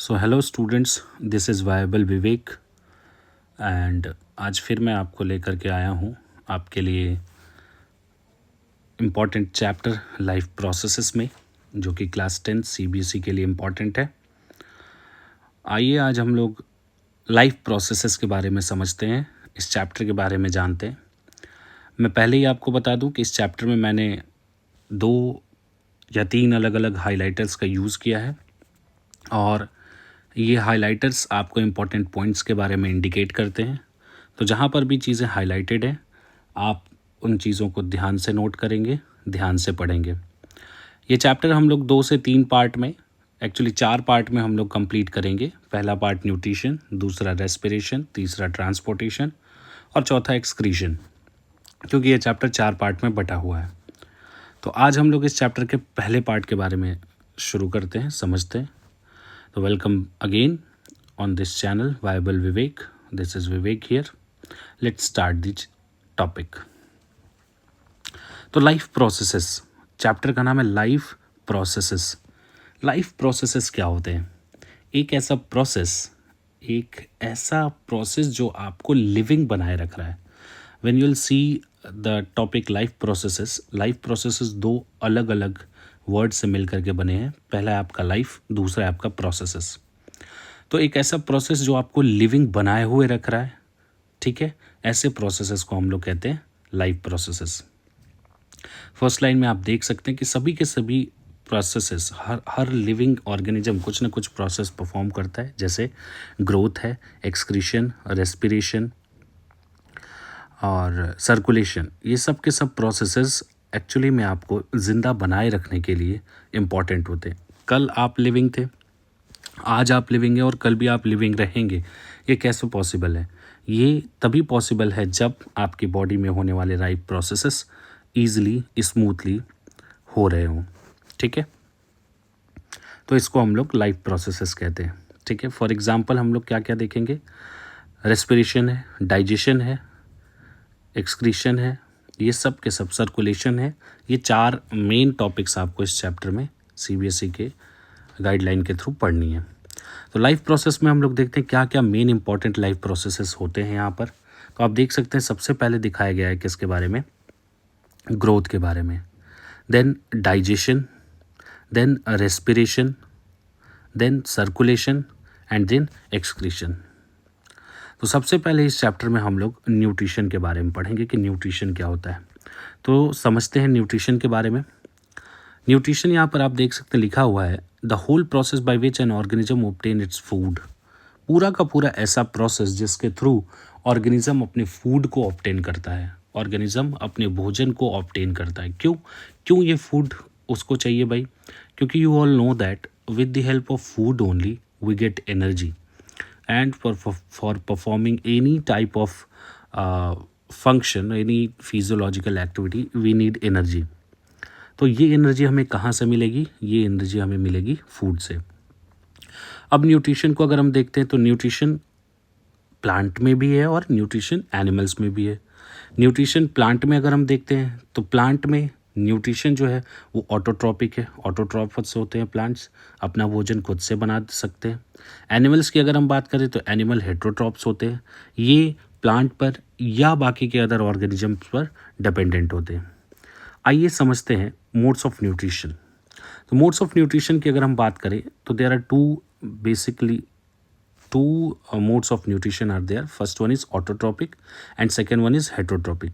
So hello students, this is viable Vivek and आज फिर मैं आपको लेकर के आया हूँ आपके लिए इम्पॉर्टेंट चैप्टर लाइफ प्रोसेसेस में, जो कि क्लास 10 सीबीएसई के लिए इम्पॉर्टेंट है। आइए आज हम लोग लाइफ प्रोसेसेस के बारे में समझते हैं, इस चैप्टर के बारे में जानते हैं। मैं पहले ही आपको बता दूं कि इस चैप्टर में मैंने 2 या 3 अलग अलग हाइलाइटर्स का यूज़ किया है और ये हाइलाइटर्स आपको इम्पोर्टेंट पॉइंट्स के बारे में इंडिकेट करते हैं। तो जहाँ पर भी चीज़ें हाइलाइटेड हैं आप उन चीज़ों को ध्यान से नोट करेंगे, ध्यान से पढ़ेंगे। ये चैप्टर हम लोग 2 से 3 पार्ट में, एक्चुअली 4 पार्ट में हम लोग कंप्लीट करेंगे। पहला पार्ट न्यूट्रिशन, दूसरा रेस्पिरेशन, तीसरा ट्रांसपोर्टेशन और चौथा एक्सक्रीशन, क्योंकि ये चैप्टर 4 पार्ट में बटा हुआ है। तो आज हम लोग इस चैप्टर के पहले पार्ट के बारे में शुरू करते हैं, समझते हैं। तो welcome again on this channel Viable Vivek. This is Vivek here. Let's start the topic. तो लाइफ प्रोसेसेस, चैप्टर का नाम है लाइफ प्रोसेसेस। लाइफ प्रोसेसेस क्या होते हैं? एक ऐसा प्रोसेस जो आपको लिविंग बनाए रख रहा है। When you will see the topic life processes 2 अलग अलग वर्ड से मिल करके बने हैं। पहला है आपका लाइफ, दूसरा है आपका प्रोसेसेस। तो एक ऐसा प्रोसेस जो आपको लिविंग बनाए हुए रख रहा है, ठीक है, ऐसे प्रोसेसेस को हम लोग कहते हैं लाइफ प्रोसेसेस। फर्स्ट लाइन में आप देख सकते हैं कि सभी के सभी प्रोसेसेस, हर लिविंग ऑर्गेनिज्म कुछ ना कुछ प्रोसेस परफॉर्म करता है, जैसे ग्रोथ है, एक्सक्रीशन, रेस्पिरेशन और सर्कुलेशन। ये सब के सब प्रोसेसेस एक्चुअली में आपको ज़िंदा बनाए रखने के लिए इम्पॉर्टेंट होते हैं। कल आप लिविंग थे, आज आप लिविंग है और कल भी आप लिविंग रहेंगे। ये कैसे पॉसिबल है? ये तभी पॉसिबल है जब आपकी बॉडी में होने वाले लाइफ प्रोसेसेस ईजिली, स्मूथली हो रहे हों, ठीक है। तो इसको हम लोग लाइफ प्रोसेसेस कहते हैं, ठीक है। फॉर एग्जांपल हम लोग क्या क्या देखेंगे? रेस्पिरेशन है, डाइजेशन है, एक्सक्रीशन है, ये सब के सब, सर्कुलेशन है। ये 4 मेन टॉपिक्स आपको इस चैप्टर में सीबीएसई के गाइडलाइन के थ्रू पढ़नी है। तो लाइफ प्रोसेस में हम लोग देखते हैं क्या क्या मेन इंपॉर्टेंट लाइफ प्रोसेसेस होते हैं यहाँ पर। तो आप देख सकते हैं सबसे पहले दिखाया गया है किसके बारे में? ग्रोथ के बारे में, then digestion, then respiration, then circulation and then excretion. तो सबसे पहले इस चैप्टर में हम लोग न्यूट्रिशन के बारे में पढ़ेंगे कि न्यूट्रिशन क्या होता है। तो समझते हैं न्यूट्रिशन के बारे में। न्यूट्रिशन यहाँ पर आप देख सकते हैं लिखा हुआ है, the whole process by which an organism obtain its food. पूरा का पूरा ऐसा प्रोसेस जिसके थ्रू ऑर्गेनिज्म अपने फूड को ऑब्टेन करता है, ऑर्गेनिज्म अपने भोजन को ऑब्टेन करता है। क्यों ये फूड उसको चाहिए भाई? क्योंकि you all know that with the help of food only we get energy and for performing any type of function, any physiological activity we need energy. तो ये एनर्जी हमें कहाँ से मिलेगी? ये एनर्जी हमें मिलेगी फूड से। अब न्यूट्रिशन को अगर हम देखते हैं तो न्यूट्रिशन प्लांट में भी है और न्यूट्रिशन एनिमल्स में भी है। न्यूट्रिशन प्लांट में अगर हम देखते हैं तो प्लांट में न्यूट्रिशन जो है वो ऑटोट्रॉपिक है, ऑटोट्रॉफस होते हैं प्लांट्स, अपना भोजन खुद से बना सकते हैं। एनिमल्स की अगर हम बात करें तो एनिमल हेट्रोट्रॉप्स होते हैं, ये प्लांट पर या बाकी के अदर ऑर्गेनिजम्स पर डिपेंडेंट होते हैं। आइए समझते हैं मोड्स ऑफ न्यूट्रिशन। तो मोड्स ऑफ न्यूट्रिशन की अगर हम बात करें तो there are two modes of nutrition are there. First one is autotrophic and second one is heterotropic.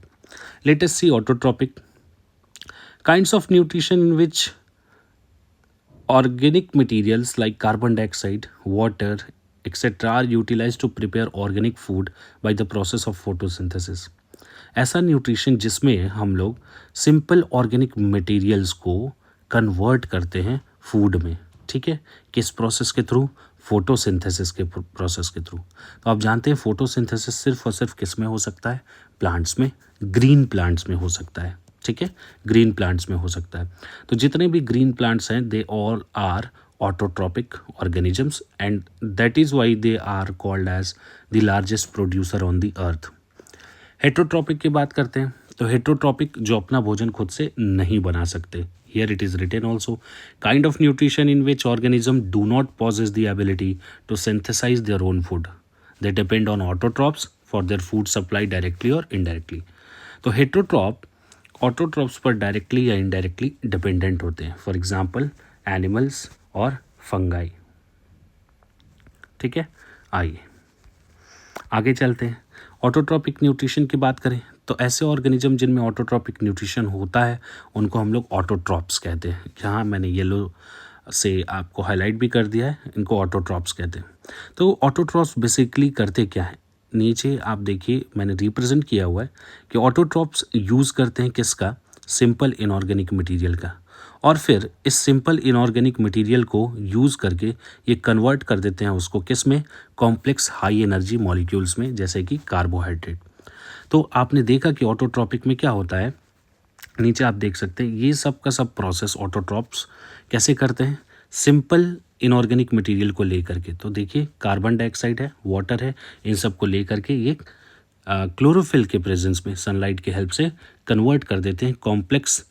Let us see autotrophic. Kinds of nutrition in which organic materials like carbon dioxide, water, etc. are utilized to prepare organic food by the process of photosynthesis. ऐसा nutrition जिसमें हम लोग simple organic materials को convert करते हैं food में, ठीक है। किस प्रोसेस के थ्रू? फोटोसिंथेसिस के प्रोसेस के थ्रू। तो आप जानते हैं फोटोसिंथेसिस सिर्फ और सिर्फ किस में हो सकता है? प्लांट्स में, ग्रीन प्लांट्स में हो सकता है, ठीक है, ग्रीन प्लांट्स में हो सकता है। तो जितने भी ग्रीन प्लांट्स हैं they all are autotrophic organisms and that is why they are called as the largest producer on the earth. Heterotrophic की बात करते हैं तो हेट्रोट्रॉपिक जो अपना भोजन खुद से नहीं बना सकते, Here it is written also, kind of nutrition in which organism do not possess the ability to synthesize their own food. They depend on autotrophs for their food supply directly or indirectly. तो heterotroph autotrophs पर directly या indirectly dependent होते हैं, for example animals और fungi. ठीक है, आइए आगे चलते हैं. ऑटोट्रॉपिक न्यूट्रिशन की बात करें तो ऐसे ऑर्गेनिज्म जिनमें ऑटोट्रॉपिक न्यूट्रिशन होता है उनको हम लोग ऑटोट्रॉप्स कहते हैं. यहाँ मैंने येलो से आपको हाईलाइट भी कर दिया है, इनको ऑटोट्रॉप्स कहते हैं. तो ऑटोट्रॉप्स बेसिकली करते क्या है, नीचे आप देखिए मैंने रिप्रेजेंट किया हुआ है कि ऑटोट्रॉप्स यूज़ करते हैं किसका, सिंपल इनऑर्गेनिक मटेरियल का, और फिर इस सिंपल इनऑर्गेनिक मटेरियल को यूज़ करके ये कन्वर्ट कर देते हैं उसको किस में, कॉम्प्लेक्स हाई एनर्जी मॉलिक्यूल्स में, जैसे कि कार्बोहाइड्रेट. तो आपने देखा कि ऑटोट्रॉपिक में क्या होता है, नीचे आप देख सकते हैं ये सब का सब प्रोसेस ऑटोट्रॉप्स कैसे करते हैं, सिंपल इनऑर्गेनिक मटेरियल को लेकर के. तो देखिए कार्बन डाइऑक्साइड है, वाटर है, इन सब को लेकर के ये क्लोरोफिल के प्रेजेंस में सनलाइट के हेल्प से कन्वर्ट कर देते हैं कॉम्प्लेक्स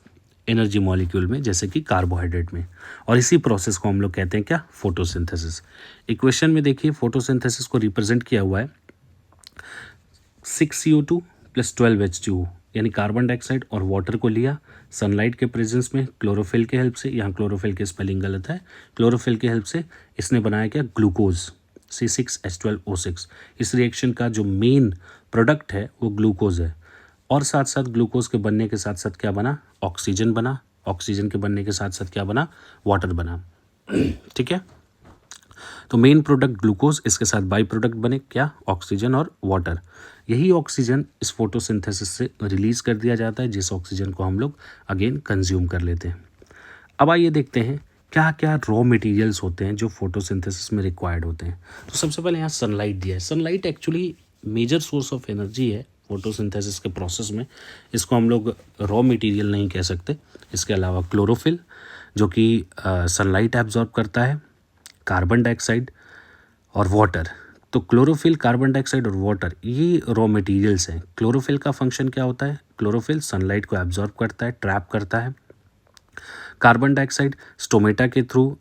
एनर्जी मॉलिक्यूल में, जैसे कि कार्बोहाइड्रेट में. और इसी प्रोसेस को हम लोग कहते हैं क्या, फोटोसिंथेसिस. इक्वेशन में देखिए फोटोसिंथेसिस को रिप्रेजेंट किया हुआ है 6CO2 + 12H2O, यानी कार्बन डाइऑक्साइड और वाटर को लिया सनलाइट के प्रेजेंस में क्लोरोफिल के हेल्प से, यहाँ क्लोरोफिल की स्पेलिंग गलत है, क्लोरोफिल के हेल्प से इसने बनाया क्या, ग्लूकोज C6H12O6. इस रिएक्शन का जो मेन प्रोडक्ट है वो ग्लूकोज है, और साथ साथ ग्लूकोज के बनने के साथ साथ क्या बना, ऑक्सीजन बना, ऑक्सीजन के बनने के साथ साथ क्या बना, वाटर बना. ठीक है, तो मेन प्रोडक्ट ग्लूकोज, इसके साथ बाई प्रोडक्ट बने क्या, ऑक्सीजन और वाटर. यही ऑक्सीजन इस फोटोसिंथेसिस से रिलीज कर दिया जाता है, जिस ऑक्सीजन को हम लोग अगेन कंज्यूम कर लेते हैं. अब आइए देखते हैं क्या क्या रॉ मटेरियल्स होते हैं जो फोटोसिंथेसिस में रिक्वायर्ड होते हैं. तो सबसे पहले यहाँ सनलाइट दिया है. Sunlight actually major source of energy है फोटोसिंथेसिस के प्रोसेस में. इसको हम लोग रॉ मटेरियल नहीं कह सकते. इसके अलावा क्लोरोफिल जो कि सनलाइट एब्जॉर्ब करता है, कार्बन डाइऑक्साइड और वाटर. तो क्लोरोफिल, कार्बन डाइऑक्साइड और वाटर ये रॉ मटेरियल्स हैं. क्लोरोफिल का फंक्शन क्या होता है, क्लोरोफिल सनलाइट को एब्जॉर्ब करता है, ट्रैप करता है. कार्बन डाइऑक्साइड स्टोमेटा के थ्रू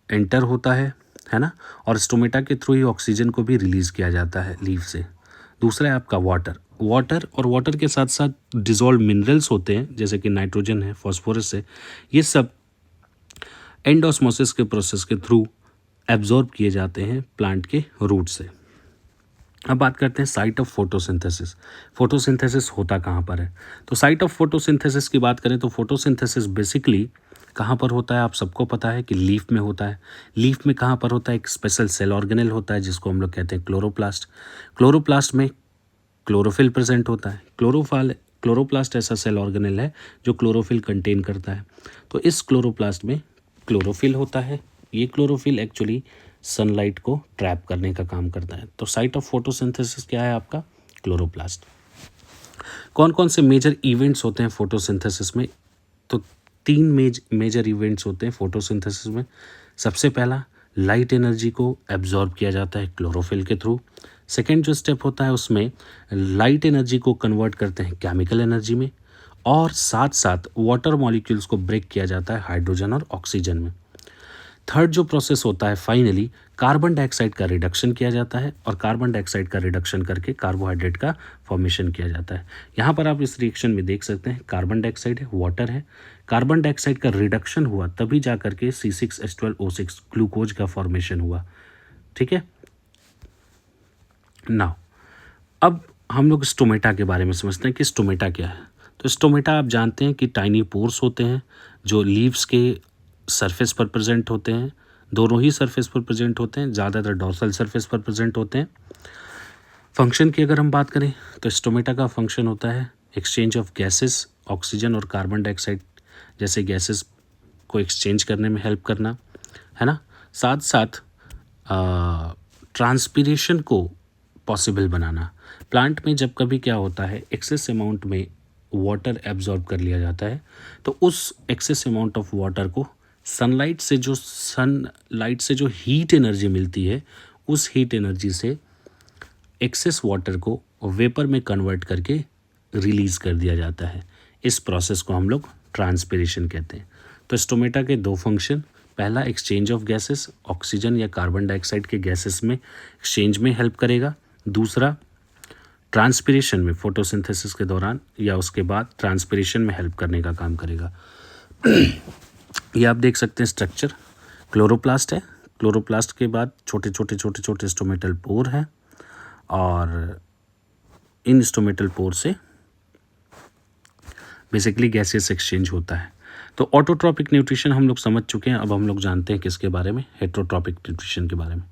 एंटर होता है ना, और स्टोमेटा के थ्रू ही ऑक्सीजन को भी रिलीज़ किया जाता है लीफ से. दूसरा है आपका वाटर. वाटर और वाटर के साथ साथ डिजॉल्व मिनरल्स होते हैं, जैसे कि नाइट्रोजन है, फॉस्फोरस है. ये सब एंडोस्मोसिस के प्रोसेस के थ्रू एब्जॉर्ब किए जाते हैं प्लांट के रूट से. अब बात करते हैं साइट ऑफ फोटोसिंथेसिस. फोटोसिंथेसिस होता कहाँ पर है, तो साइट ऑफ फोटोसिंथेसिस की बात करें तो फोटोसिंथेसिस बेसिकली कहाँ पर होता है, आप सबको पता है कि लीफ में होता है. लीफ में कहाँ पर होता है, एक स्पेशल सेल ऑर्गेनेल होता है जिसको हम लोग कहते हैं क्लोरोप्लास्ट. क्लोरोप्लास्ट में क्लोरोफिल प्रेजेंट होता है. क्लोरोप्लास्ट ऐसा सेल ऑर्गेनेल है जो क्लोरोफिल कंटेन करता है. तो इस क्लोरोप्लास्ट में क्लोरोफिल होता है. ये क्लोरोफिल एक्चुअली सनलाइट को ट्रैप करने का काम करता है. तो साइट ऑफ फोटोसिंथेसिस क्या है आपका, क्लोरोप्लास्ट. कौन कौन से मेजर इवेंट्स होते हैं फोटोसिंथेसिस में, तो 3 मेजर इवेंट्स होते हैं फोटोसिंथेसिस में. सबसे पहला, लाइट एनर्जी को एब्जॉर्ब किया जाता है क्लोरोफिल के थ्रू. सेकेंड जो स्टेप होता है उसमें लाइट एनर्जी को कन्वर्ट करते हैं केमिकल एनर्जी में, और साथ साथ वाटर मॉलिक्यूल्स को ब्रेक किया जाता है हाइड्रोजन और ऑक्सीजन में. थर्ड जो प्रोसेस होता है फाइनली, कार्बन डाइऑक्साइड का रिडक्शन किया जाता है, और कार्बन डाइऑक्साइड का रिडक्शन करके कार्बोहाइड्रेट का फॉर्मेशन किया जाता है. यहाँ पर आप इस रिएक्शन में देख सकते हैं कार्बन डाइऑक्साइड है, वाटर है. कार्बन डाइऑक्साइड का रिडक्शन हुआ तभी जा करके C6H12O6 ग्लूकोज का फॉर्मेशन हुआ. ठीक है, नाउ अब हम लोग स्टोमेटा के बारे में समझते हैं कि स्टोमेटा क्या है. तो स्टोमेटा आप जानते हैं कि टाइनी पोर्स होते हैं जो लीव्स के सरफेस पर प्रेजेंट होते हैं. दोनों ही सरफेस पर प्रेजेंट होते हैं, ज़्यादातर डॉर्सल सरफेस पर प्रेजेंट होते हैं. फंक्शन की अगर हम बात करें तो स्टोमेटा का फंक्शन होता है एक्सचेंज ऑफ गैसेस, ऑक्सीजन और कार्बन डाइऑक्साइड जैसे गैसेस को एक्सचेंज करने में हेल्प करना, है ना. साथ साथ ट्रांसपीरेशन को पॉसिबल बनाना. प्लांट में जब कभी क्या होता है, एक्सेस अमाउंट में वाटर एब्जॉर्ब कर लिया जाता है, तो उस एक्सेस अमाउंट ऑफ वाटर को सनलाइट से जो हीट एनर्जी मिलती है, उस हीट एनर्जी से एक्सेस वाटर को वेपर में कन्वर्ट करके रिलीज़ कर दिया जाता है. इस प्रोसेस को हम लोग ट्रांसपीरेशन कहते हैं. तो स्टोमेटा के दो फंक्शन, पहला एक्सचेंज ऑफ गैसेस, ऑक्सीजन या कार्बन डाइऑक्साइड के गैसेस में एक्सचेंज में हेल्प करेगा। दूसरा ट्रांसपिरेशन में, फोटोसिंथेसिस के दौरान या उसके बाद ट्रांसपिरेशन में हेल्प करने का काम करेगा। ये आप देख सकते हैं स्ट्रक्चर, क्लोरोप्लास्ट है। क्लोरोप्लास्ट के बाद छोटे छोटे स्टोमेटल पोर हैं और इन स्टोमेटल पोर से बेसिकली गैसेस एक्सचेंज होता है। तो ऑटोट्रॉपिक न्यूट्रिशन हम लोग समझ चुके हैं। अब हम लोग जानते हैं किसके बारे में, हेटरोट्रॉपिक न्यूट्रिशन के बारे में।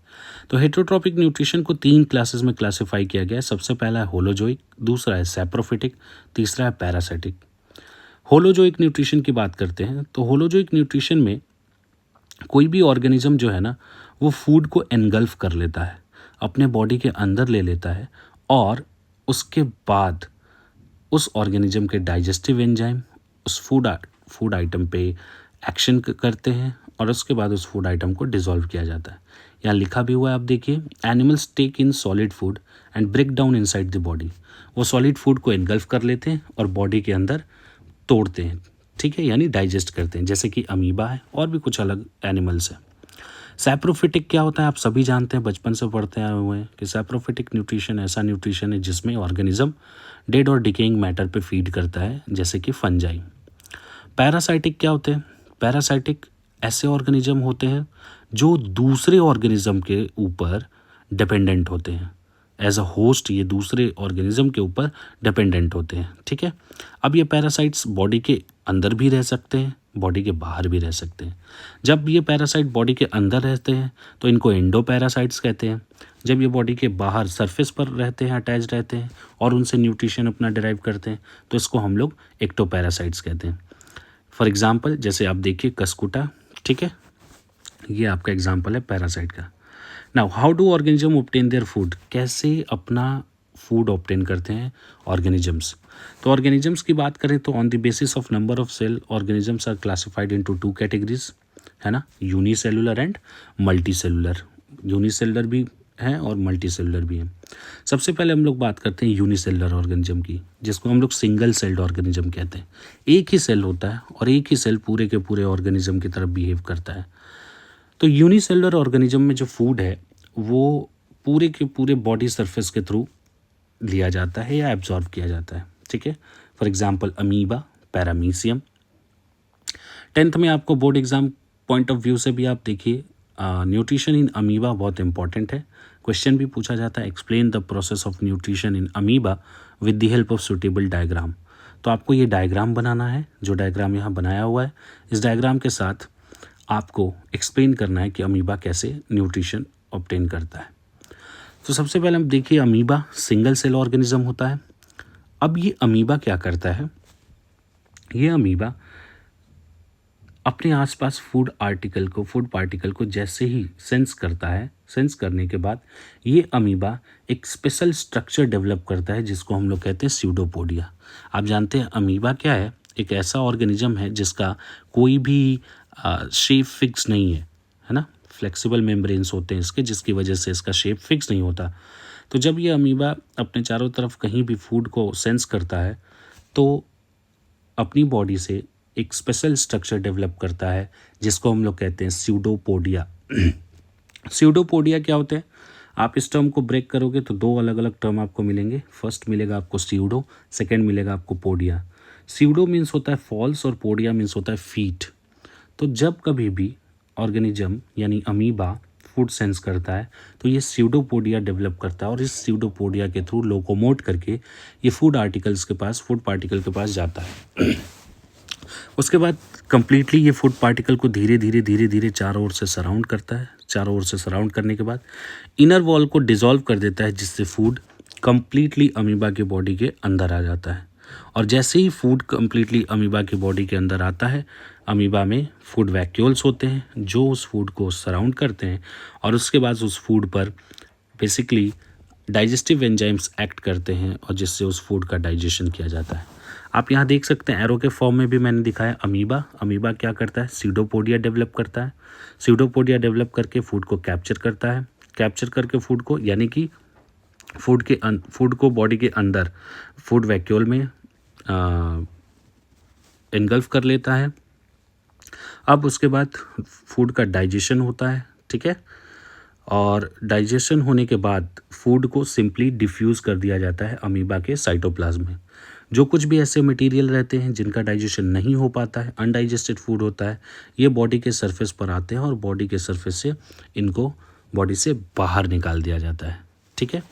तो हेटरोट्रॉपिक न्यूट्रिशन को 3 क्लासेस में क्लासिफाई किया गया है। सबसे पहला है होलोजोइक, दूसरा है सैप्रोफिटिक, तीसरा है पैरासाइटिक। होलोजोइक न्यूट्रिशन की बात करते हैं तो होलोजोइक न्यूट्रिशन में कोई भी ऑर्गेनिज्म जो है ना वो फूड को एनगल्फ कर लेता है, अपने बॉडी के अंदर ले लेता है और उसके बाद उस ऑर्गेनिज्म के डाइजेस्टिव एंजाइम उस फूड आइटम पे एक्शन करते हैं और उसके बाद उस फूड आइटम को डिसॉल्व किया जाता है। यहाँ लिखा भी हुआ है, आप देखिए, animals take in solid food and break down inside the body. वो सॉलिड फूड को एनगल्फ कर लेते हैं और बॉडी के अंदर तोड़ते हैं, ठीक है, यानी डाइजेस्ट करते हैं, जैसे कि अमीबा है और भी कुछ अलग एनिमल्स हैं। सैप्रोफिटिक क्या होता है, आप सभी जानते हैं, बचपन से पढ़ते आए हुए हैं कि सैप्रोफिटिक न्यूट्रिशन ऐसा न्यूट्रिशन है जिसमें ऑर्गेनिज्म डेड और डिकेइंग मैटर पे फीड करता है, जैसे कि फंजाई। पैरासाइटिक क्या होते हैं, पैरासाइटिक ऐसे ऑर्गेनिज्म होते हैं जो दूसरे ऑर्गेनिज्म के ऊपर डिपेंडेंट होते हैं, एज अ होस्ट ये दूसरे ऑर्गेनिज्म के ऊपर डिपेंडेंट होते हैं, ठीक है। अब ये पैरासाइट्स बॉडी के अंदर भी रह सकते हैं, बॉडी के बाहर भी रह सकते हैं। जब ये पैरासाइट बॉडी के अंदर रहते हैं तो इनको एंडो पैरासाइट्स कहते हैं। जब ये बॉडी के बाहर सरफेस पर रहते हैं, अटैच रहते हैं और उनसे न्यूट्रिशन अपना डिराइव करते हैं तो इसको हम लोग एक्टो पैरासाइट्स कहते हैं। फॉर एग्जाम्पल जैसे आप देखिए कस्कुटा, ठीक है, ये आपका एग्जाम्पल है पैरासाइट का। Now how do organism obtain their food, कैसे अपना फूड ऑब्टेन करते हैं ऑर्गेनिजम्स। तो ऑर्गेनिजम्स की बात करें तो on the basis of number of cell organisms are classified into 2 categories, है ना, unicellular and multi cellular. Unicellular भी हैं और मल्टी सेलुलर भी हैं। सबसे पहले हम लोग बात करते हैं यूनिसेलुलर ऑर्गेनिज्म की, जिसको हम लोग सिंगल सेल्ड ऑर्गेनिज्म कहते हैं। एक ही सेल होता है और एक ही सेल पूरे के पूरे ऑर्गेनिज्म की तरफ बिहेव करता है। तो यूनिसेलुलर ऑर्गेनिज्म में जो फूड है वो पूरे के पूरे बॉडी सरफेस के थ्रू लिया जाता है या एब्जॉर्ब किया जाता है, ठीक है। For example amoeba, paramecium. 10th में आपको board exam point of view से भी आप देखिए न्यूट्रिशन इन अमीबा बहुत इंपॉर्टेंट है। क्वेश्चन भी पूछा जाता है, explain the process of nutrition in amoeba with the help of suitable diagram. तो आपको ये डायग्राम बनाना है, जो डायग्राम यहाँ बनाया हुआ है, इस डायग्राम के साथ आपको एक्सप्लेन करना है कि अमीबा कैसे न्यूट्रिशन ऑब्टेन करता है। तो सबसे पहले हम देखिए अमीबा सिंगल सेल ऑर्गेनिज्म होता है। अब ये अमीबा क्या करता है, ये अमीबा अपने आसपास फूड पार्टिकल को जैसे ही सेंस करता है, सेंस करने के बाद ये अमीबा एक स्पेशल स्ट्रक्चर डेवलप करता है जिसको हम लोग कहते हैं स्यूडोपोडिया। आप जानते हैं अमीबा क्या है, एक ऐसा ऑर्गेनिज्म है जिसका कोई भी शेप फिक्स नहीं है ना, फ्लेक्सिबल मेम्ब्रेन्स होते हैं इसके, जिसकी वजह से इसका शेप फिक्स नहीं होता। तो जब ये अमीबा अपने चारों तरफ कहीं भी फूड को सेंस करता है तो अपनी बॉडी से एक स्पेशल स्ट्रक्चर डेवलप करता है जिसको हम लोग कहते हैं स्यूडोपोडिया। स्यूडोपोडिया क्या होते हैं, आप इस टर्म को ब्रेक करोगे तो 2 अलग अलग टर्म आपको मिलेंगे। फर्स्ट मिलेगा आपको स्यूडो, सेकेंड मिलेगा आपको पोडिया। स्यूडो मीन्स होता है फॉल्स और पोडिया मीन्स होता है फीट। तो जब कभी भी ऑर्गेनिज्म यानी अमीबा फूड सेंस करता है तो ये स्यूडोपोडिया डेवलप करता है और इस स्यूडोपोडिया के थ्रू लोकोमोट करके ये फूड पार्टिकल के पास जाता है। उसके बाद कंप्लीटली ये फूड पार्टिकल को धीरे धीरे चारों ओर से सराउंड करता है। चारों ओर से सराउंड करने के बाद इनर वॉल को डिसॉल्व कर देता है, जिससे फूड कंप्लीटली अमीबा के बॉडी के अंदर आ जाता है। और जैसे ही फूड कंप्लीटली अमीबा की बॉडी के अंदर आता है, अमीबा में फूड वैक्यूल्स होते हैं जो उस फूड को सराउंड करते हैं और उसके बाद उस फूड पर बेसिकली डाइजेस्टिव एंजाइम्स एक्ट करते हैं और जिससे उस फूड का डाइजेशन किया जाता है। आप यहाँ देख सकते हैं एरो के फॉर्म में भी मैंने दिखाया अमीबा क्या करता है, स्यूडोपोडिया डेवलप करता है। स्यूडोपोडिया डेवलप करके फूड को कैप्चर करता है, कैप्चर करके फूड को यानी कि फूड को बॉडी के अंदर फूड वैक्यूल में एनगल्फ कर लेता है अब उसके बाद फूड का डाइजेशन होता है, ठीक है, और डाइजेशन होने के बाद फूड को सिंपली डिफ्यूज़ कर दिया जाता है अमीबा के साइटोप्लाज्म में। जो कुछ भी ऐसे मटेरियल रहते हैं जिनका डाइजेशन नहीं हो पाता है, अनडाइजेस्टेड फूड होता है, ये बॉडी के सरफेस पर आते हैं और बॉडी के सरफेस से इनको बॉडी से बाहर निकाल दिया जाता है, ठीक है।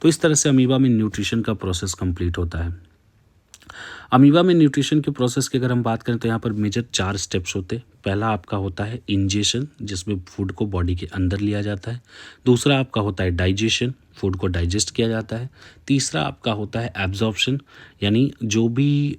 तो इस तरह से अमीबा में न्यूट्रिशन का प्रोसेस कंप्लीट होता है। अमीबा में न्यूट्रिशन के प्रोसेस की अगर हम बात करें तो यहाँ पर मेजर 4 स्टेप्स होते हैं। पहला आपका होता है इंजेशन, जिसमें फूड को बॉडी के अंदर लिया जाता है। दूसरा आपका होता है डाइजेशन, फूड को डाइजेस्ट किया जाता है। तीसरा आपका होता है एब्जॉर्प्शन, यानी जो भी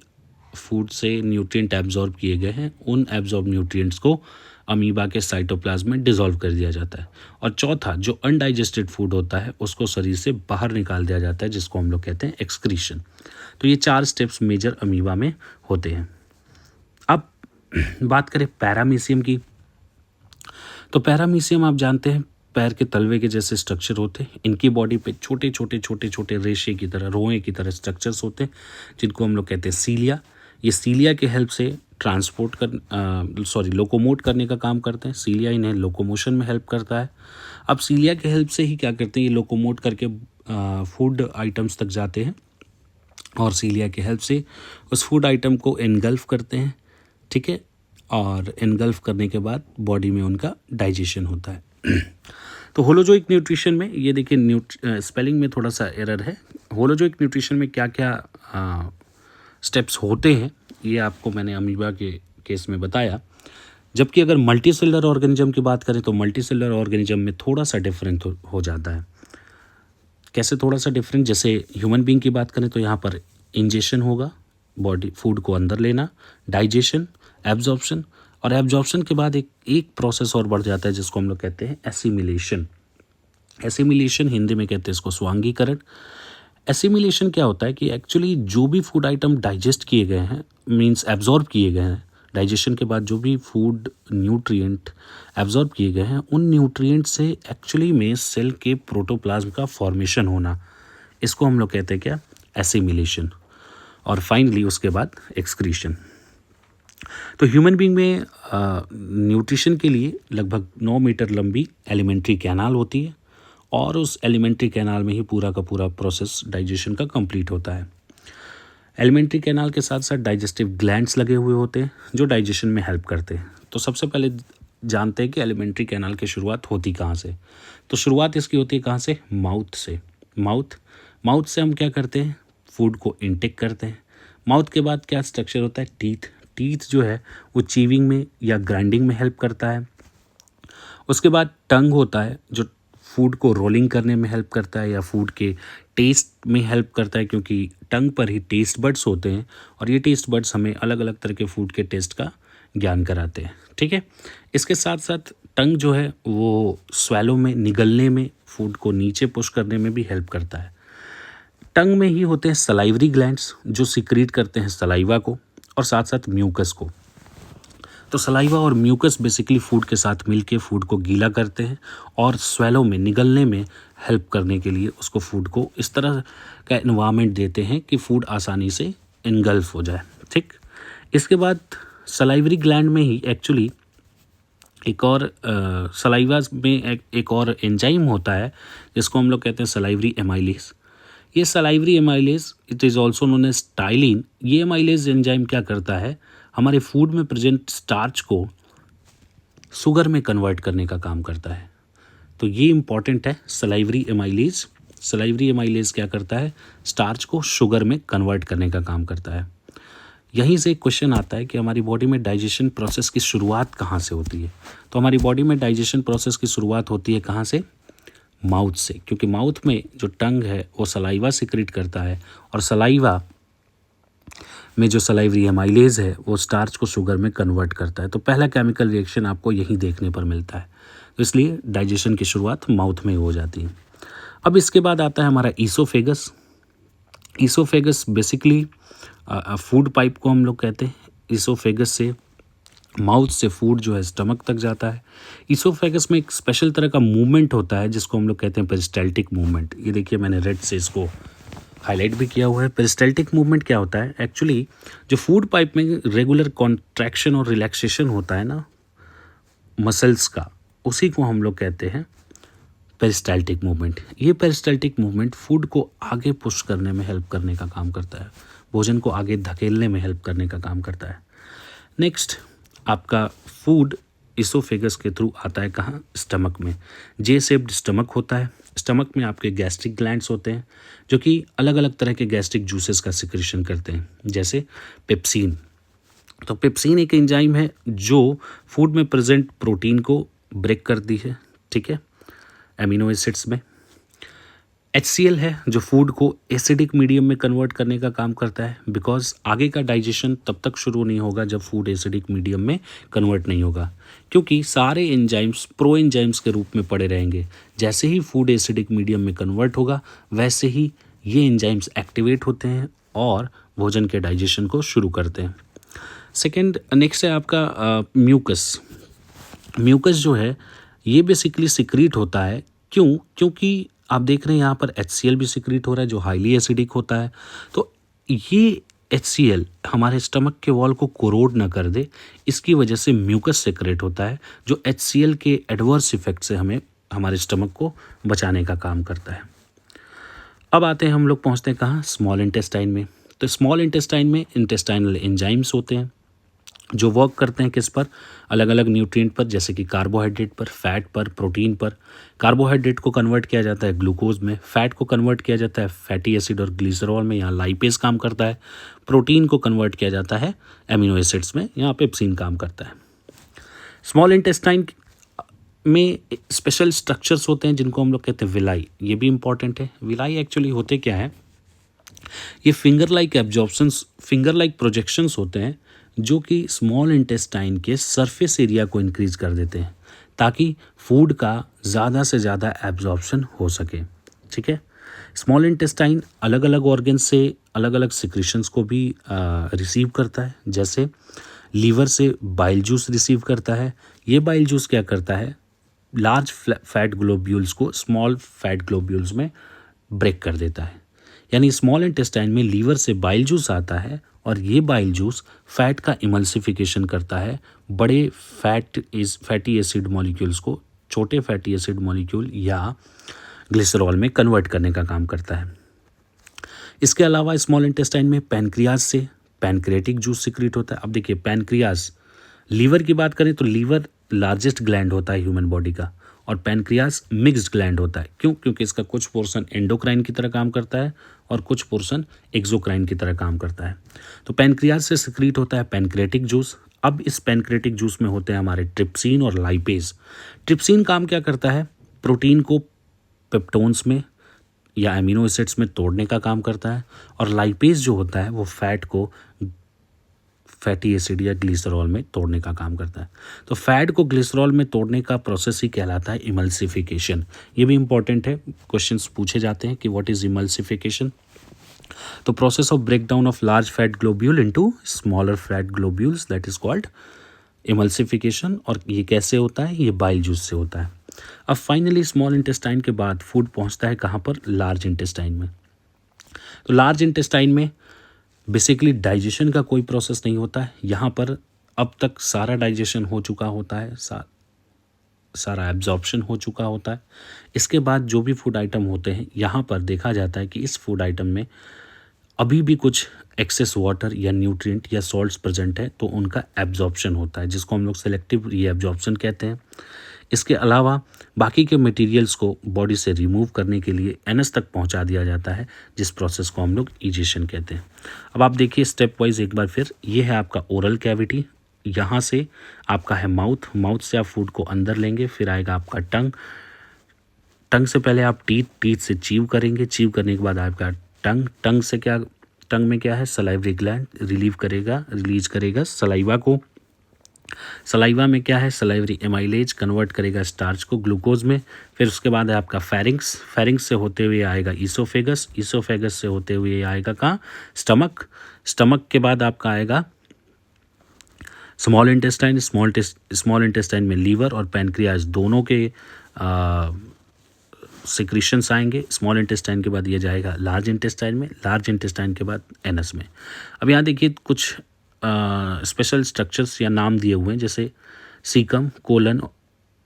फूड से न्यूट्रिएंट एब्जॉर्ब किए गए हैं उन एब्जॉर्ब न्यूट्रिएंट्स को अमीबा के साइटोप्लाज्म में डिसॉल्व कर दिया जाता है। और चौथा जो अनडाइजेस्टेड फूड होता है उसको शरीर से बाहर निकाल दिया जाता है, जिसको हम लोग कहते हैं एक्सक्रीशन। तो ये 4 स्टेप्स मेजर अमीबा में होते हैं। अब बात करें पैरामीशियम की, तो पैरामीशियम आप जानते हैं पैर के तलवे के जैसे स्ट्रक्चर होते हैं। इनकी बॉडी पे छोटे छोटे छोटे छोटे रेशे की तरह, रोए की तरह स्ट्रक्चर्स होते हैं, जिनको हम लोग कहते हैं सीलिया। ये सीलिया के हेल्प से लोकोमोट करने का काम करते हैं। सीलिया इन्हें लोकोमोशन में हेल्प करता है। अब सीलिया के हेल्प से ही क्या करते हैं, ये लोकोमोट करके फूड आइटम्स तक जाते हैं और सीलिया के हेल्प से उस फूड आइटम को एनगल्फ करते हैं, ठीक है, और एनगल्फ करने के बाद बॉडी में उनका डाइजेशन होता है। तो होलोजोइक न्यूट्रिशन में ये देखिए, स्पेलिंग में थोड़ा सा एरर है। होलोजोइक न्यूट्रिशन में क्या क्या स्टेप्स होते हैं ये आपको मैंने अमीबा के केस में बताया। जबकि अगर मल्टी सेलुलर ऑर्गेनिज्म की बात करें तो मल्टी सेलुलर ऑर्गेनिज्म में थोड़ा सा डिफरेंट हो जाता है। कैसे थोड़ा सा डिफरेंट, जैसे ह्यूमन बीइंग की बात करें तो यहाँ पर इंजेशन होगा, बॉडी फूड को अंदर लेना, डाइजेशन, एब्जॉर्प्शन, और एब्जॉर्प्शन के बाद एक प्रोसेस और बढ़ जाता है जिसको हम लोग कहते हैं एसिमिलेशन। एसिमिलेशन हिंदी में कहते हैं इसको स्वांगीकरण। एसिमिलेशन क्या होता है कि एक्चुअली जो भी फूड आइटम डाइजेस्ट किए गए हैं, मीन्स एब्जॉर्ब किए गए हैं, डाइजेशन के बाद जो भी फूड न्यूट्रिएंट एब्जॉर्ब किए गए हैं उन न्यूट्रिएंट से एक्चुअली में सेल के प्रोटोप्लाज्म का फॉर्मेशन होना, इसको हम लोग कहते हैं क्या, एसिमिलेशन। और फाइनली उसके बाद एक्सक्रीशन। तो ह्यूमन बीइंग में न्यूट्रिशन के लिए लगभग 9 मीटर लंबी एलिमेंट्री कैनाल होती है और उस एलिमेंट्री कैनाल में ही पूरा का पूरा प्रोसेस डाइजेशन का कंप्लीट होता है। एलिमेंट्री कैनाल के साथ साथ डाइजेस्टिव ग्लैंड्स लगे हुए होते हैं जो डाइजेशन में हेल्प करते हैं। तो सबसे पहले जानते हैं कि एलिमेंट्री कैनाल की शुरुआत होती कहाँ से। तो शुरुआत इसकी होती है कहाँ से, माउथ से। माउथ से हम क्या करते हैं, फूड को इनटेक करते हैं। माउथ के बाद क्या स्ट्रक्चर होता है, टीथ जो है वो चीविंग में या ग्राइंडिंग में हेल्प करता है। उसके बाद टंग होता है जो फूड को रोलिंग करने में हेल्प करता है या फूड के टेस्ट में हेल्प करता है, क्योंकि टंग पर ही टेस्ट बड्स होते हैं और ये टेस्ट बड्स हमें अलग अलग तरह के फूड के टेस्ट का ज्ञान कराते हैं, ठीक है। इसके साथ साथ टंग जो है वो स्वेलो में निगलने में, फूड को नीचे पुश करने में भी हेल्प करता है। टंग में ही होते हैं सलाइवरी ग्लैंड्स जो सिक्रीट करते हैं सलाइवा को और साथ साथ म्यूकस को। तो सलाइवा और म्यूकस बेसिकली फूड के साथ मिलके फूड को गीला करते हैं और स्वेलो में निगलने में हेल्प करने के लिए उसको फूड को इस तरह का एनवायरनमेंट देते हैं कि फूड आसानी से इनगल्फ हो जाए, ठीक। इसके बाद सलाइवरी ग्लैंड में ही एक्चुअली एक और सलाइवा में एक और एंजाइम होता है जिसको हम लोग कहते हैं सलाइवरी एमाइलेज। ये salivary amylase, it is also known as ptyalin. ये एमाइलेज एंजाइम क्या करता है, हमारे फूड में प्रेजेंट स्टार्च को शुगर में कन्वर्ट करने का काम करता है। तो ये इंपॉर्टेंट है, सलाइवरी एमाइलेज। सलाइवरी एमाइलेज क्या करता है, स्टार्च को शुगर में कन्वर्ट करने का काम करता है। यहीं से एक क्वेश्चन आता है कि हमारी बॉडी में डाइजेशन प्रोसेस की शुरुआत कहाँ से होती है। तो हमारी बॉडी में डाइजेशन प्रोसेस की शुरुआत होती है कहाँ से, माउथ से, क्योंकि माउथ में जो टंग है वो सलाइवा सिक्रीट करता है और सलाइवा में जो सलाइवरी एमाइलेज है वो स्टार्च को शुगर में कन्वर्ट करता है। तो पहला केमिकल रिएक्शन आपको यही देखने पर मिलता है। तो इसलिए डाइजेशन की शुरुआत माउथ में हो जाती है। अब इसके बाद आता है हमारा oesophagus. Oesophagus basically food pipe को हम लोग कहते हैं। ईसोफेगस से, माउथ से फूड जो है स्टमक तक जाता है। ईसोफेगस में एक स्पेशल तरह का मूवमेंट होता है जिसको हम लोग कहते हैं पेरिस्टाल्टिक मूवमेंट। ये देखिए मैंने रेड से इसको हाईलाइट भी किया हुआ है। पेरिस्टाल्टिक मूवमेंट क्या होता है, एक्चुअली जो फूड पाइप में रेगुलर कॉन्ट्रैक्शन और रिलैक्सेशन होता है ना, मसल्स का, उसी को हम लोग कहते हैं पेरिस्टाल्टिक मूवमेंट। ये पेरिस्टाल्टिक मूवमेंट फूड को आगे पुश करने में हेल्प करने का काम करता है, भोजन को आगे धकेलने में हेल्प करने का काम करता है। नेक्स्ट, आपका फूड इसोफेगस के थ्रू आता है कहाँ? स्टमक में। जे शेप्ड स्टमक होता है। स्टमक में आपके गैस्ट्रिक ग्लैंड्स होते हैं जो कि अलग अलग तरह के गैस्ट्रिक जूसेस का सिक्रेशन करते हैं, जैसे पेप्सिन। तो पेप्सिन एक एंजाइम है जो फूड में प्रेजेंट प्रोटीन को ब्रेक करती है, ठीक है, एमिनो एसिड्स में। HCl है जो फूड को एसिडिक मीडियम में कन्वर्ट करने का काम करता है, बिकॉज आगे का डाइजेशन तब तक शुरू नहीं होगा जब फूड एसिडिक मीडियम में कन्वर्ट नहीं होगा, क्योंकि सारे एंजाइम्स प्रो एंजाइम्स के रूप में पड़े रहेंगे। जैसे ही फूड एसिडिक मीडियम में कन्वर्ट होगा वैसे ही ये एंजाइम्स एक्टिवेट होते हैं और भोजन के डाइजेशन को शुरू करते हैं। सेकेंड, नेक्स्ट है आपका म्यूकस। म्यूकस जो है ये बेसिकली सिक्रीट होता है। क्योंकि आप देख रहे हैं यहाँ पर HCl भी सिक्रीट हो रहा है जो हाईली एसिडिक होता है। तो ये HCl हमारे स्टमक के वॉल को कोरोड ना कर दे, इसकी वजह से म्यूकस सिक्रेट होता है जो HCl के एडवर्स इफेक्ट से हमें हमारे स्टमक को बचाने का काम करता है। अब आते हैं, हम लोग पहुँचते हैं कहाँ? स्मॉल इंटेस्टाइन में। तो स्मॉल इंटेस्टाइन में इंटेस्टाइनल एंजाइम्स होते हैं जो वर्क करते हैं किस पर? अलग अलग न्यूट्रिएंट पर, जैसे कि कार्बोहाइड्रेट पर, फैट पर, प्रोटीन पर। कार्बोहाइड्रेट को कन्वर्ट किया जाता है ग्लूकोज में, फैट को कन्वर्ट किया जाता है फैटी एसिड और ग्लिसरॉल में, यहाँ लाइपेज काम करता है। प्रोटीन को कन्वर्ट किया जाता है एमिनो एसिड्स में, यहाँ पेप्सिन काम करता है। स्मॉल इंटेस्टाइन में स्पेशल स्ट्रक्चर्स होते हैं जिनको हम लोग कहते हैं विलाई। ये भी इंपॉर्टेंट है। विलाई एक्चुअली होते क्या है? ये finger like absorptions, finger like projections होते हैं जो कि स्मॉल इंटेस्टाइन के सरफेस एरिया को इंक्रीज कर देते हैं ताकि फूड का ज़्यादा से ज़्यादा एब्जॉर्प्शन हो सके, ठीक है। स्मॉल इंटेस्टाइन अलग अलग ऑर्गन से अलग अलग सिक्रीशंस को भी रिसीव करता है, जैसे लीवर से बाइल जूस रिसीव करता है। ये बाइल जूस क्या करता है? लार्ज फैट ग्लोब्यूल्स को स्मॉल फैट ग्लोब्यूल्स में ब्रेक कर देता है। यानी स्मॉल इंटेस्टाइन में लीवर से बाइल जूस आता है और ये बाइल जूस फैट का इमल्सिफिकेशन करता है, बड़े फैटी एसिड मॉलिक्यूल्स को छोटे फैटी एसिड मॉलिक्यूल या ग्लिसरॉल में कन्वर्ट करने का काम करता है। इसके अलावा स्मॉल इंटेस्टाइन में पैनक्रियाज से पैनक्रियाटिक जूस सिक्रीट होता है। अब देखिए, पैनक्रियाज, लीवर की बात करें तो लीवर लार्जेस्ट ग्लैंड होता है ह्यूमन बॉडी का, और पैनक्रियाज मिक्स्ड ग्लैंड होता है। क्यों? क्योंकि इसका कुछ पोर्शन एंडोक्राइन की तरह काम करता है और कुछ पोर्शन एक्सोक्राइन की तरह काम करता है। तो पैनक्रियाज से सिक्रीट होता है पैनक्रियाटिक जूस। अब इस पैनक्रियाटिक जूस में होते हैं हमारे ट्रिप्सिन और लाइपेज। ट्रिप्सिन काम क्या करता है? प्रोटीन को पेप्टोन्स में या एमिनो एसिड्स में तोड़ने का काम करता है, और लाइपेज जो होता है वो फैट को फैटी एसिड या ग्लिसरॉल में तोड़ने का काम करता है। तो फैट को ग्लिसरॉल में तोड़ने का प्रोसेस ही कहलाता है इमल्सिफिकेशन। ये भी इंपॉर्टेंट है, क्वेश्चंस पूछे जाते हैं कि व्हाट इज इमल्सिफिकेशन। तो process of break down of large fat globule into smaller fat globules, that is called emulsification. और ये कैसे होता है? ये बाइल जूस से होता है। अब फाइनली स्मॉल इंटेस्टाइन के बाद फूड पहुंचता है कहाँ पर? लार्ज इंटेस्टाइन में। तो लार्ज इंटेस्टाइन में बेसिकली डाइजेशन का कोई प्रोसेस नहीं होता है। यहाँ पर अब तक सारा डाइजेशन हो चुका होता है, सारा एब्जॉर्प्शन हो चुका होता है। इसके बाद जो भी फूड आइटम होते हैं, यहाँ पर देखा जाता है कि इस फूड आइटम में अभी भी कुछ एक्सेस वाटर या न्यूट्रिएंट या सॉल्ट्स प्रेजेंट है, तो उनका एब्जॉर्प्शन होता है, जिसको हम लोग सेलेक्टिव रीएब्जॉर्प्शन कहते हैं। इसके अलावा बाकी के मटेरियल्स को बॉडी से रिमूव करने के लिए एनस तक पहुंचा दिया जाता है, जिस प्रोसेस को हम लोग इजेशन कहते हैं। अब आप देखिए स्टेप वाइज एक बार फिर, ये है आपका ओरल कैविटी, यहाँ से आपका है माउथ से आप फूड को अंदर लेंगे, फिर आएगा आपका टंग से पहले आप टीथ से चीव करेंगे, चीव करने के बाद आपका टंग में क्या है? सलाइवरी ग्लैंड रिलीज करेगा सलाइवा को। सलाइवा में क्या है? सलाइवरी एमाइलेज कन्वर्ट करेगा स्टार्च को ग्लूकोज में। फिर उसके बाद है आपका फेरिंग्स से होते हुए आएगा ईसोफेगस से होते हुए आएगा कहाँ? स्टमक के बाद आपका आएगा स्मॉल इंटेस्टाइन में लीवर और पैनक्रियाज दोनों के सिक्रीशंस आएंगे। स्मॉल इंटेस्टाइन के बाद ये जाएगा लार्ज इंटेस्टाइन में, लार्ज इंटेस्टाइन के बाद एनस में। अब यहाँ देखिए कुछ स्पेशल स्ट्रक्चर्स या नाम दिए हुए हैं, जैसे सीकम, कोलन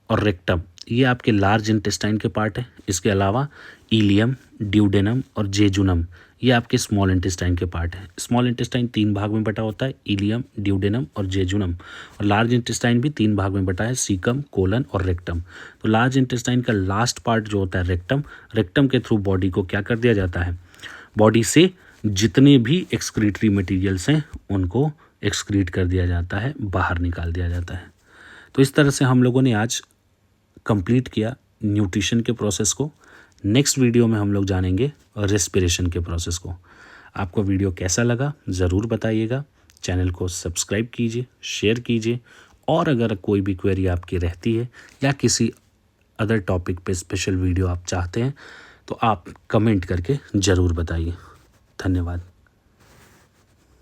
और रेक्टम ये आपके लार्ज इंटेस्टाइन के पार्ट है। इसके अलावा इलियम, ड्यूडेनम और जेजुनम ये आपके स्मॉल इंटेस्टाइन के पार्ट हैं। स्मॉल इंटेस्टाइन 3 भाग में बटा होता है, इलियम, ड्यूडेनम और जेजुनम। और लार्ज इंटेस्टाइन भी 3 भाग में बटा है, सीकम, कोलन और रेक्टम। तो लार्ज इंटेस्टाइन का लास्ट पार्ट जो होता है रेक्टम, रेक्टम के थ्रू बॉडी को क्या कर दिया जाता है, बॉडी से जितने भी एक्सक्रीटरी मटेरियल्स हैं उनको एक्सक्रीट कर दिया जाता है, बाहर निकाल दिया जाता है। तो इस तरह से हम लोगों ने आज कंप्लीट किया न्यूट्रिशन के प्रोसेस को। नेक्स्ट वीडियो में हम लोग जानेंगे रेस्पिरेशन के प्रोसेस को। आपको वीडियो कैसा लगा ज़रूर बताइएगा। चैनल को सब्सक्राइब कीजिए, शेयर कीजिए, और अगर कोई भी क्वेरी आपकी रहती है या किसी अदर टॉपिक पे स्पेशल वीडियो आप चाहते हैं तो आप कमेंट करके ज़रूर बताइए। धन्यवाद।